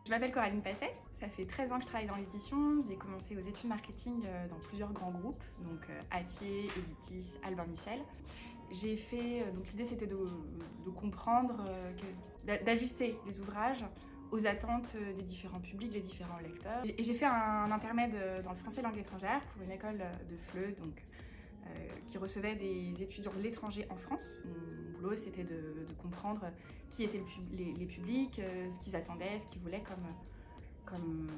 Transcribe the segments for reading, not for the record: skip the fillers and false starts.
Je m'appelle Coraline Passet, ça fait 13 ans que je travaille dans l'édition. J'ai commencé aux études marketing dans plusieurs grands groupes, donc Hatier, Editis, Albin Michel. J'ai fait, donc l'idée c'était de comprendre, d'ajuster les ouvrages aux attentes des différents publics, des différents lecteurs. Et j'ai fait un intermède dans le français langue étrangère pour une école de FLE, donc qui recevait des étudiants de l'étranger en France. Mon boulot, c'était de comprendre qui étaient les publics, ce qu'ils attendaient, ce qu'ils voulaient comme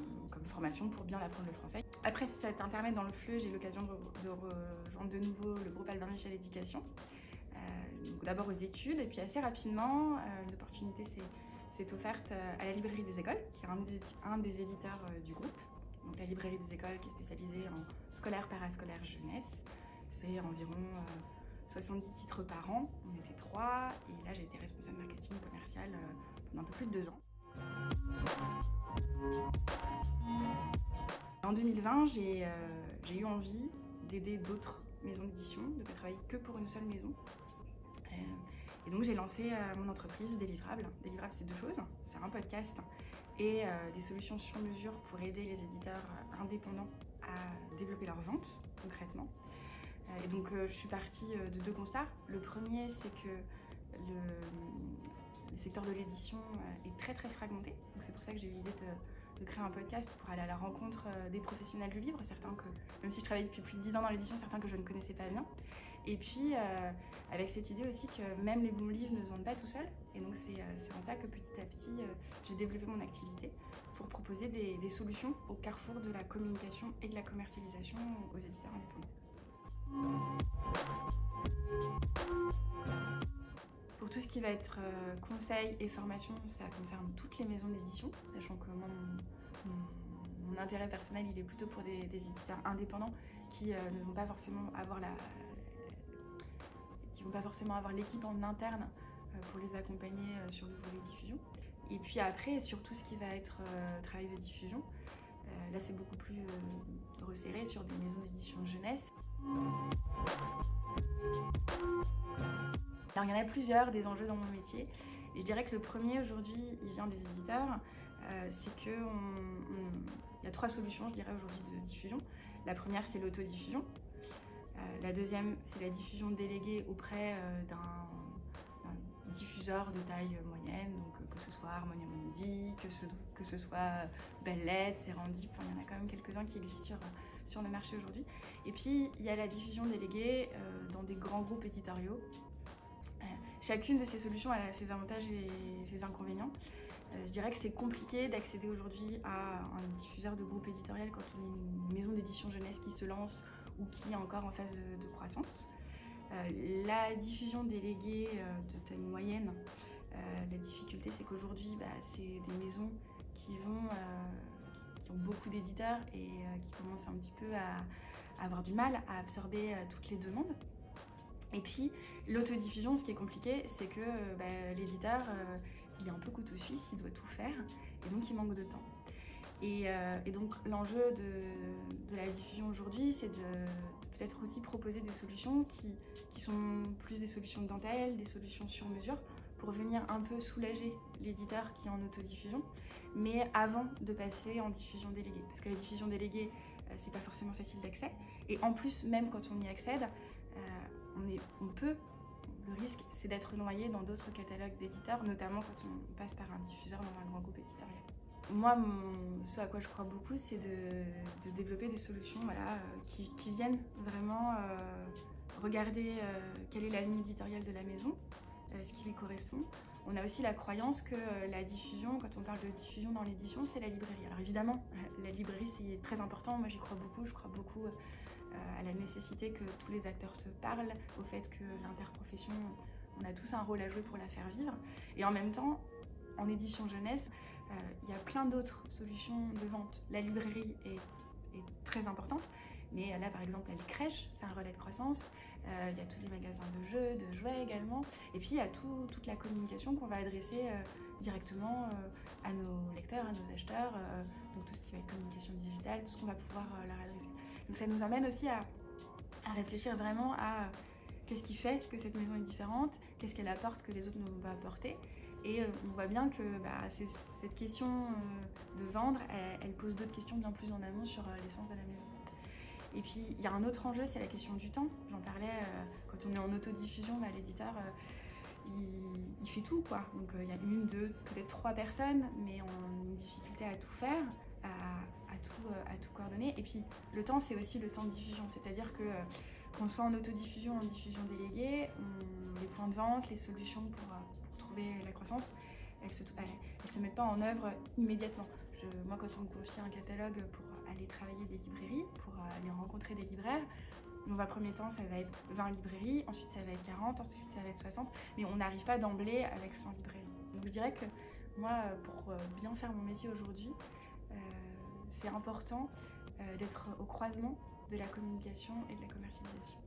formation pour bien apprendre le français. Après cet intermède dans le FLE, j'ai eu l'occasion de rejoindre de nouveau le groupe Albin Michel Éducation. D'abord aux études, et puis assez rapidement, une opportunité s'est offerte à la Librairie des Écoles, qui est un des éditeurs du groupe. Donc la Librairie des Écoles qui est spécialisée en scolaire, parascolaire, jeunesse. C'est environ 70 titres par an, on était 3, et là j'ai été responsable marketing commercial pendant un peu plus de 2 ans. En 2020, j'ai eu envie d'aider d'autres maisons d'édition, de ne pas travailler que pour une seule maison. Et donc j'ai lancé mon entreprise Délivrable. Délivrable, c'est deux choses, c'est un podcast et des solutions sur mesure pour aider les éditeurs indépendants à développer leur vente concrètement. Et donc je suis partie de deux constats. Le premier, c'est que le secteur de l'édition est très fragmenté. Donc c'est pour ça que j'ai eu l'idée de créer un podcast pour aller à la rencontre des professionnels du livre, certains que, même si je travaille depuis plus de 10 ans dans l'édition, certains que je ne connaissais pas bien. Et puis avec cette idée aussi que même les bons livres ne se vendent pas tout seuls. Et donc c'est en ça que petit à petit j'ai développé mon activité pour proposer des solutions au carrefour de la communication et de la commercialisation aux éditeurs indépendants. Pour tout ce qui va être conseil et formation, ça concerne toutes les maisons d'édition, sachant que moi, mon intérêt personnel, il est plutôt pour des éditeurs indépendants qui ne vont pas forcément avoir l'équipe en interne pour les accompagner sur le volet diffusion. Et puis après, sur tout ce qui va être travail de diffusion, là c'est beaucoup plus resserré sur des maisons d'édition jeunesse. Alors il y en a plusieurs des enjeux dans mon métier, et je dirais que le premier aujourd'hui, il vient des éditeurs, c'est qu'il y a 3 solutions, je dirais, aujourd'hui de diffusion. La première, c'est l'autodiffusion. La deuxième, c'est la diffusion déléguée auprès d'un diffuseur de taille moyenne, donc que ce soit Harmonia Mundi, que ce soit Belle Lettre, Serendip, enfin, il y en a quand même quelques-uns qui existent sur le marché aujourd'hui. Et puis il y a la diffusion déléguée dans des grands groupes éditoriaux. Chacune de ces solutions a ses avantages et ses inconvénients. Je dirais que c'est compliqué d'accéder aujourd'hui à un diffuseur de groupe éditorial quand on est une maison d'édition jeunesse qui se lance ou qui est encore en phase de croissance. La diffusion déléguée de taille moyenne, la difficulté c'est qu'aujourd'hui c'est des maisons qui ont beaucoup d'éditeurs et qui commencent un petit peu à avoir du mal à absorber toutes les demandes. Et puis l'autodiffusion, ce qui est compliqué, c'est que l'éditeur il est un peu couteau suisse, il doit tout faire et donc il manque de temps. Et donc l'enjeu de la diffusion aujourd'hui, c'est de peut-être aussi proposer des solutions qui sont plus des solutions de dentelle, des solutions sur mesure, pour venir un peu soulager l'éditeur qui est en autodiffusion, mais avant de passer en diffusion déléguée. Parce que la diffusion déléguée, c'est pas forcément facile d'accès, et en plus, même quand on y accède, le risque, c'est d'être noyé dans d'autres catalogues d'éditeurs, notamment quand on passe par un diffuseur dans un grand groupe éditorial. Moi, ce à quoi je crois beaucoup, c'est de développer des solutions qui viennent vraiment regarder quelle est la ligne éditoriale de la maison, ce qui lui correspond. On a aussi la croyance que la diffusion, quand on parle de diffusion dans l'édition, c'est la librairie. Alors évidemment, la librairie, c'est très important, moi j'y crois beaucoup, je crois beaucoup à la nécessité que tous les acteurs se parlent, au fait que l'interprofession, on a tous un rôle à jouer pour la faire vivre. Et en même temps, en édition jeunesse, il y a plein d'autres solutions de vente. La librairie est très importante, mais là par exemple la crèche, c'est un relais de croissance. Il y a tous les magasins de jeux, de jouets également. Et puis il y a toute la communication qu'on va adresser directement à nos lecteurs, à nos acheteurs. Donc tout ce qui va être communication digitale, tout ce qu'on va pouvoir leur adresser. Donc ça nous amène aussi à réfléchir vraiment à qu'est-ce qui fait que cette maison est différente, qu'est-ce qu'elle apporte que les autres ne vont pas apporter. Et on voit bien que cette question de vendre, elle pose d'autres questions bien plus en amont sur l'essence de la maison. Et puis il y a un autre enjeu, c'est la question du temps. J'en parlais, quand on est en autodiffusion, l'éditeur il fait tout, quoi. Donc il y a 1, 2, peut-être 3 personnes, mais on a une difficulté à tout faire, à tout coordonner. Et puis le temps, c'est aussi le temps de diffusion, c'est-à-dire que qu'on soit en autodiffusion ou en diffusion déléguée, les points de vente, les solutions pour trouver la croissance, elles se mettent pas en œuvre immédiatement. Moi, quand on me confie un catalogue pour aller travailler des librairies, pour aller rencontrer des libraires, dans un premier temps, ça va être 20 librairies, ensuite ça va être 40, ensuite ça va être 60, mais on n'arrive pas d'emblée avec 100 librairies. Donc je dirais que moi, pour bien faire mon métier aujourd'hui, c'est important d'être au croisement de la communication et de la commercialisation.